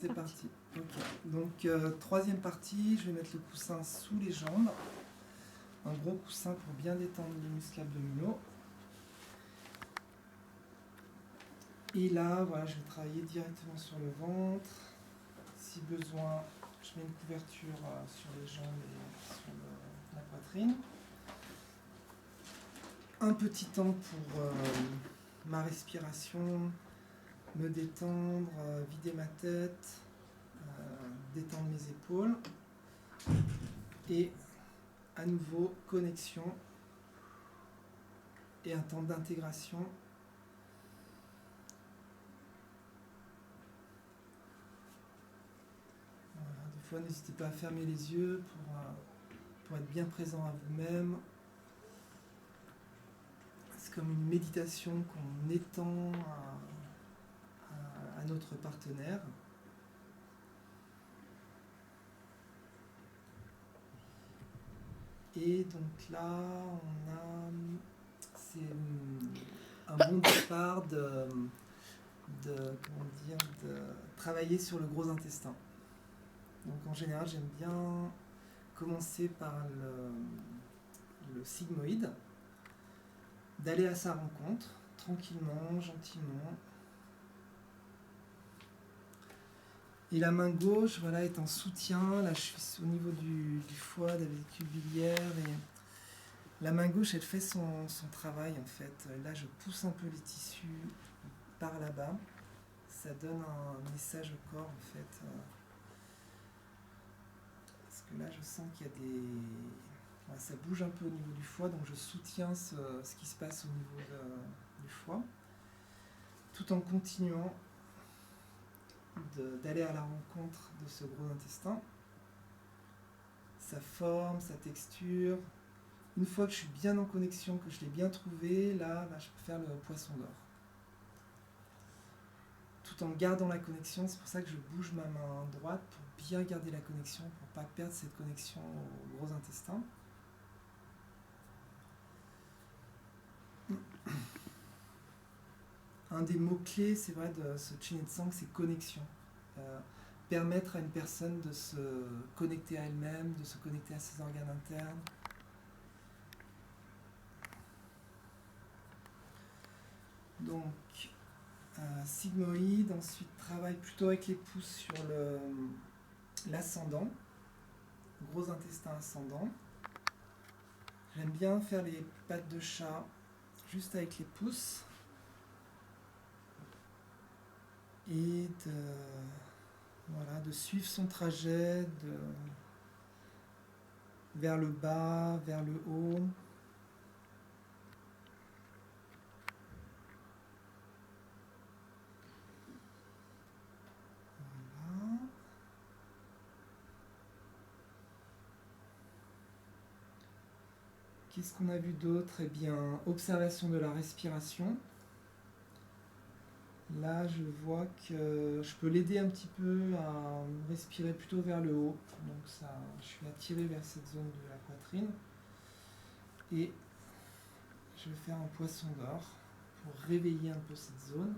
C'est parti. Ok. Donc, troisième partie, je vais mettre le coussin sous les jambes. Un gros coussin pour bien détendre les muscles abdominaux. Et là, voilà, je vais travailler directement sur le ventre. Si besoin, je mets une couverture sur les jambes et sur la poitrine. Un petit temps pour ma respiration, me détendre, vider ma tête, détendre mes épaules. Et à nouveau, connexion et un temps d'intégration. Voilà, des fois, n'hésitez pas à fermer les yeux pour être bien présent à vous-même. C'est comme une méditation qu'on étend à notre partenaire. Et donc là, c'est un bon départ de travailler sur le gros intestin. Donc en général, j'aime bien commencer par le sigmoïde, d'aller à sa rencontre, tranquillement, gentiment. Et la main gauche, voilà, est en soutien. Là, je suis au niveau du foie, de la vésicule biliaire. Et la main gauche, elle fait son travail, en fait. Là, je pousse un peu les tissus par là-bas. Ça donne un message au corps, en fait. Parce que là, je sens qu'il y a des... Voilà, ça bouge un peu au niveau du foie, donc je soutiens ce qui se passe au niveau du foie, tout en continuant d'aller à la rencontre de ce gros intestin, sa forme, sa texture. Une fois que je suis bien en connexion, que je l'ai bien trouvé, là, je peux faire le poisson d'or. Tout en gardant la connexion, c'est pour ça que je bouge ma main droite pour bien garder la connexion, pour ne pas perdre cette connexion au gros intestin. Un des mots-clés, c'est vrai, de ce Chin Tsang, c'est connexion. Permettre à une personne de se connecter à elle-même, de se connecter à ses organes internes. Donc, sigmoïde, ensuite travaille plutôt avec les pouces sur l'ascendant, gros intestin ascendant. J'aime bien faire les pattes de chat juste avec les pouces. Et de suivre son trajet vers le bas, vers le haut. Voilà. Qu'est-ce qu'on a vu d'autre? Eh bien, observation de la respiration. Là, je vois que je peux l'aider un petit peu à respirer plutôt vers le haut. Donc ça, je suis attiré vers cette zone de la poitrine. Et je vais faire un poisson d'or pour réveiller un peu cette zone.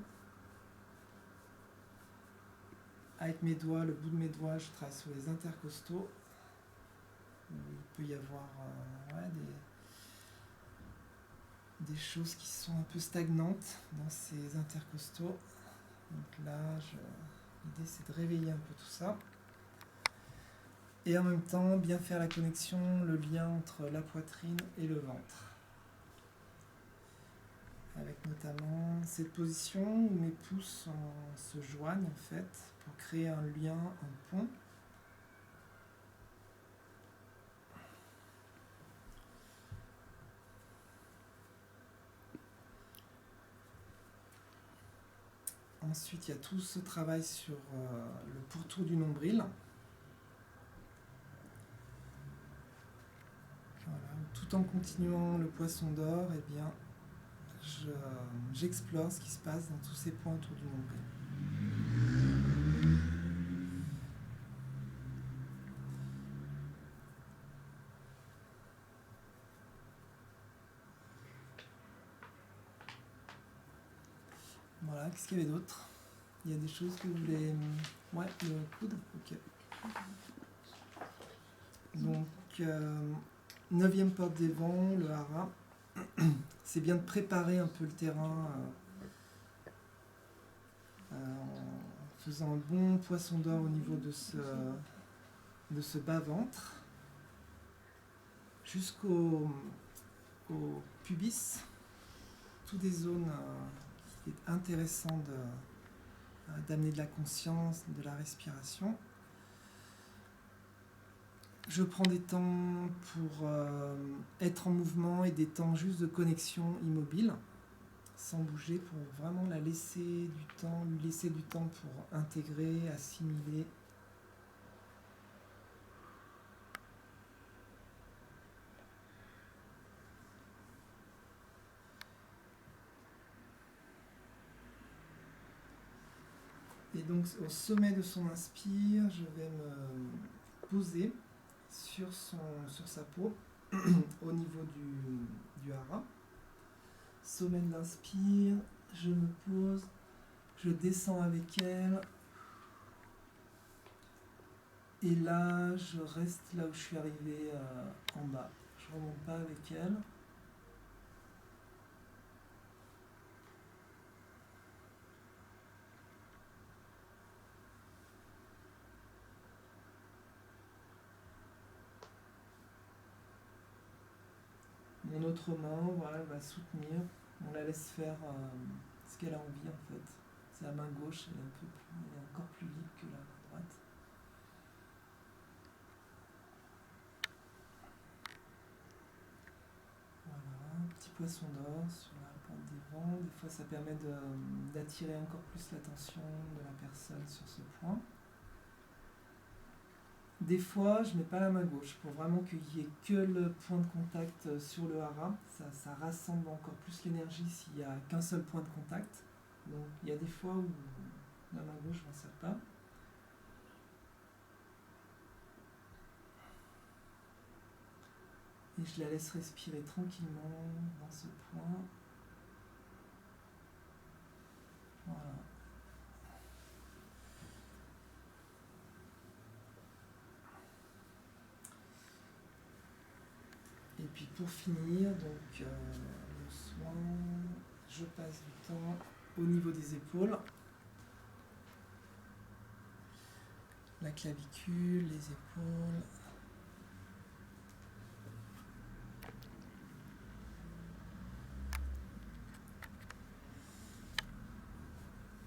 Avec mes doigts, le bout de mes doigts, je travaille sur les intercostaux. Il peut y avoir des choses qui sont un peu stagnantes dans ces intercostaux. Donc là, l'idée c'est de réveiller un peu tout ça. Et en même temps, bien faire la connexion, le lien entre la poitrine et le ventre. Avec notamment cette position où mes pouces se joignent en fait pour créer un lien, un pont. Ensuite, il y a tout ce travail sur le pourtour du nombril. Voilà. Tout en continuant le poisson d'or, eh bien, j'explore ce qui se passe dans tous ces points autour du nombril. Voilà, qu'est-ce qu'il y avait d'autre? Il y a des choses que vous voulez... Ouais, le coude, ok. Donc, 9e porte des vents, le hara. C'est bien de préparer un peu le terrain en faisant un bon poisson d'or au niveau de ce bas-ventre jusqu'au pubis. Toutes des zones qui est intéressant d'amener de la conscience, de la respiration. Je prends des temps pour être en mouvement et des temps juste de connexion immobile, sans bouger, pour vraiment la laisser du temps, lui laisser du temps pour intégrer, assimiler. Et donc au sommet de son inspire, je vais me poser sur sa peau, au niveau du hara. Sommet de l'inspire, je me pose, je descends avec elle. Et là, je reste là où je suis arrivé en bas. Je ne remonte pas avec elle. Mon autre main, voilà, elle va soutenir. On la laisse faire ce qu'elle a envie en fait. C'est la main gauche, elle est encore plus libre que la main droite. Voilà, petit poisson d'or sur la pointe des vents. Des fois, ça permet d'attirer encore plus l'attention de la personne sur ce point. Des fois, je ne mets pas la main gauche pour vraiment qu'il n'y ait que le point de contact sur le hara. Ça rassemble encore plus l'énergie s'il n'y a qu'un seul point de contact. Donc, il y a des fois où la main gauche ne m'en sert pas. Et je la laisse respirer tranquillement dans ce point. Voilà. Et puis pour finir, donc le soin, je passe du temps au niveau des épaules. La clavicule, les épaules.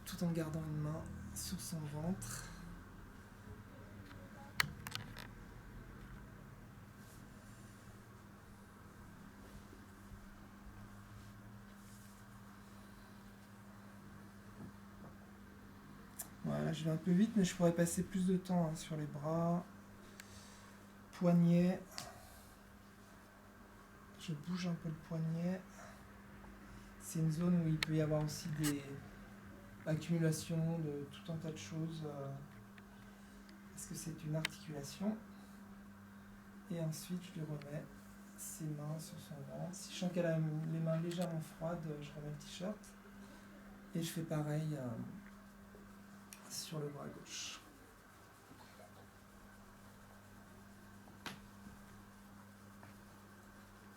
Tout en gardant une main sur son ventre. Voilà, je vais un peu vite, mais je pourrais passer plus de temps sur les bras, poignets. Je bouge un peu le poignet. C'est une zone où il peut y avoir aussi des accumulations de tout un tas de choses. Parce que c'est une articulation. Et ensuite, je lui remets ses mains sur son ventre. Si je sens qu'elle a les mains légèrement froides, je remets le t-shirt. Et je fais pareil sur le bras gauche.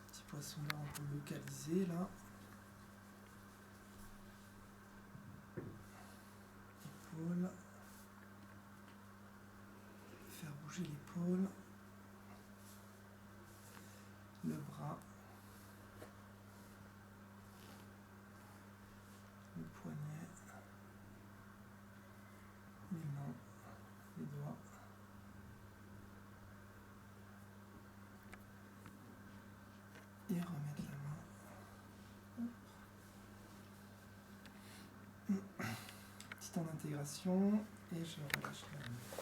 Petit poisson d'or un peu localisé là. Épaule. Faire bouger l'épaule. Le bras. Le poignet. Les mains. Les doigts. Et remettre la main. Petit temps d'intégration et je relâche la main.